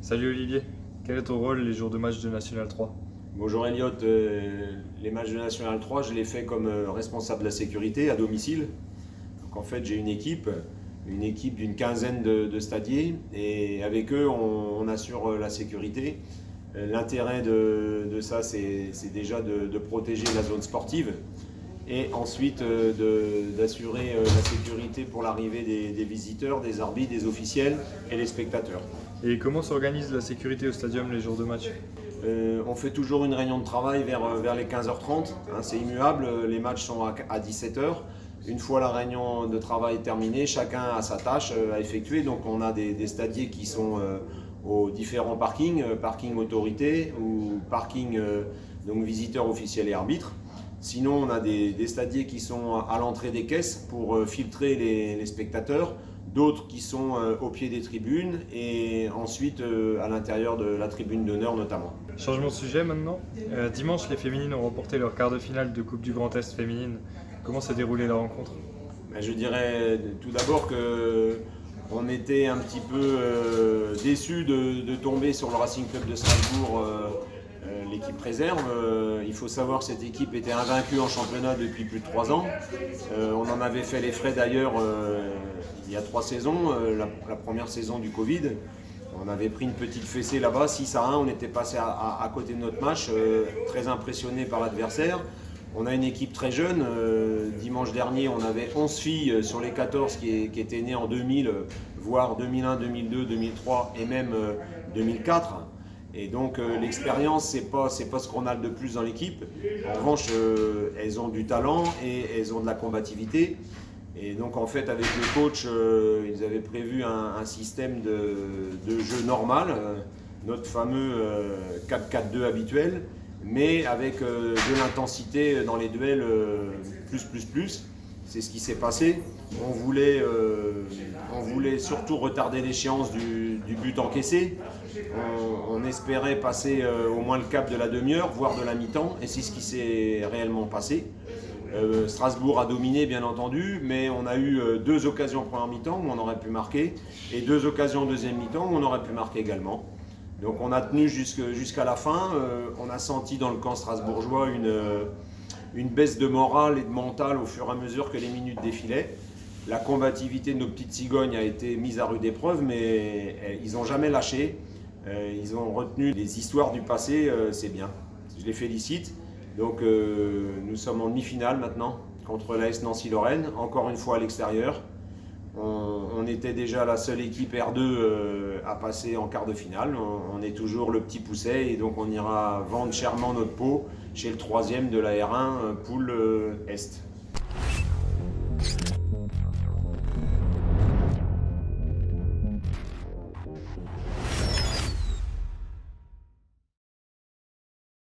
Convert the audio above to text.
Salut Olivier, quel est ton rôle les jours de match de National 3? Bonjour Elliot, les matchs de National 3, je les fais comme responsable de la sécurité à domicile. Donc en fait, j'ai une équipe d'une quinzaine de stadiers et avec eux, on assure la sécurité. L'intérêt de ça, c'est déjà de protéger la zone sportive et ensuite d'assurer la sécurité pour l'arrivée des visiteurs, des arbitres, des officiels et des spectateurs. Et comment s'organise la sécurité au stadium les jours de match? On fait toujours une réunion de travail vers les 15h30, hein, c'est immuable, les matchs sont à 17h. Une fois la réunion de travail terminée, chacun a sa tâche à effectuer. Donc on a des stadiers qui sont aux différents parkings, parking autorité ou parking donc visiteurs officiels et arbitres. Sinon on a des stadiers qui sont à l'entrée des caisses pour filtrer les spectateurs, d'autres qui sont au pied des tribunes et ensuite à l'intérieur de la tribune d'honneur notamment. Changement de sujet maintenant. Dimanche, les féminines ont remporté leur quart de finale de Coupe du Grand Est féminine. Comment s'est déroulée la rencontre? Je dirais tout d'abord que on était un petit peu déçus de tomber sur le Racing Club de Strasbourg, l'équipe réserve. Il faut savoir que cette équipe était invaincue en championnat depuis plus de 3 ans. On en avait fait les frais d'ailleurs il y a 3 saisons, la première saison du Covid. On avait pris une petite fessée là-bas, 6-1, on était passé à côté de notre match, très impressionné par l'adversaire. On a une équipe très jeune. Dimanche dernier, on avait 11 filles sur les 14 qui étaient nées en 2000, voire 2001, 2002, 2003 et même 2004. Et donc l'expérience, c'est pas ce qu'on a de plus dans l'équipe. En revanche, elles ont du talent et elles ont de la combativité. Et donc en fait, avec le coach, ils avaient prévu un système de jeu normal, notre fameux 4-4-2 habituel, mais avec de l'intensité dans les duels plus. C'est ce qui s'est passé. On voulait surtout retarder l'échéance du but encaissé. On espérait passer au moins le cap de la demi-heure, voire de la mi-temps, et c'est ce qui s'est réellement passé. Strasbourg a dominé bien entendu, mais on a eu 2 occasions en première mi-temps où on aurait pu marquer, et 2 occasions en deuxième mi-temps où on aurait pu marquer également. Donc on a tenu jusqu'à la fin. On a senti dans le camp strasbourgeois une baisse de morale et de mental au fur et à mesure que les minutes défilaient. La combativité de nos petites cigognes a été mise à rude épreuve, mais ils n'ont jamais lâché. Ils ont retenu les histoires du passé, c'est bien. Je les félicite. Donc nous sommes en demi-finale maintenant contre l'AS Nancy-Lorraine, encore une fois à l'extérieur. On était déjà la seule équipe R2 à passer en quart de finale. On est toujours le petit pousset et donc on ira vendre chèrement notre peau chez le 3e de la R1 poule Est.